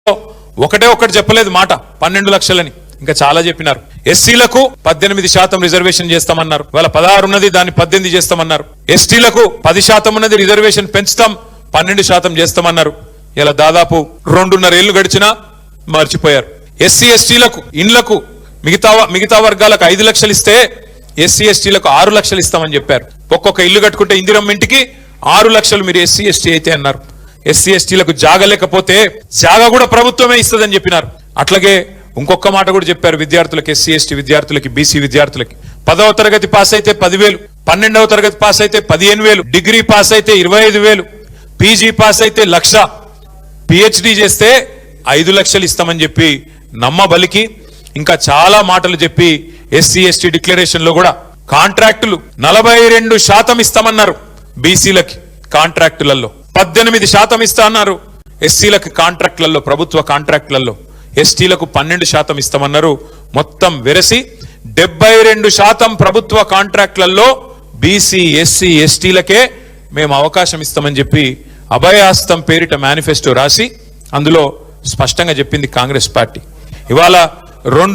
ఒకటే ఒకటి చెప్పలేదు మాట 12 లక్షలని, ఇంకా చాలా చెప్పినారు. ఎస్సీలకు 18% రిజర్వేషన్ చేస్తామన్నారు, వాళ్ళ 16 ఉన్నది దాన్ని 18 చేస్తామన్నారు. ఎస్టీలకు 10% ఉన్నది రిజర్వేషన్ పెంచుతాం 12% చేస్తామన్నారు. ఇలా దాదాపు 2.5 ఏళ్లు గడిచినా మర్చిపోయారు. ఎస్సీ ఎస్టీలకు ఇండ్లకు మిగతా వర్గాలకు 5 లక్షలు ఇస్తే ఎస్సీ ఎస్టీలకు 6 లక్షలు ఇస్తామని చెప్పారు. ఒక్కొక్క ఇల్లు కట్టుకుంటే ఇందిరమ్మ ఇంటికి 6 లక్షలు మీరు ఎస్సీ ఎస్టీ అయితే అన్నారు. ఎస్సీ ఎస్టీలకు జాగా లేకపోతే జాగా కూడా ప్రభుత్వమే ఇస్తుందని చెప్పినారు. అట్లాగే ఇంకొక మాట కూడా చెప్పారు విద్యార్థులకు, ఎస్సీ ఎస్టీ విద్యార్థులకి, బీసీ విద్యార్థులకి 10వ తరగతి పాస్ అయితే 10,000, 12వ తరగతి పాస్ అయితే 15,000, డిగ్రీ పాస్ అయితే 25,000, పీజీ పాస్ అయితే 1,00,000, పిహెచ్డి చేస్తే 5 లక్షలు ఇస్తామని చెప్పి నమ్మబలికి ఇంకా చాలా మాటలు చెప్పి ఎస్సీ ఎస్టీ డిక్లరేషన్ లో కూడా కాంట్రాక్టులు 42% ఇస్తామన్నారు. బీసీలకి కాంట్రాక్టులలో 18% ఇస్తా అన్నారు. ఎస్సీలకు కాంట్రాక్టులలో, ప్రభుత్వ కాంట్రాక్టులలో, ఎస్టీలకు 12% ఇస్తామన్నారు. మొత్తం వెరసి 72% ప్రభుత్వ కాంట్రాక్టులలో బీసీ ఎస్సీ ఎస్టీలకే మేము అవకాశం ఇస్తామని చెప్పి అభయహస్తం పేరిట మేనిఫెస్టో రాసి అందులో స్పష్టంగా చెప్పింది కాంగ్రెస్ పార్టీ. ఇవాళ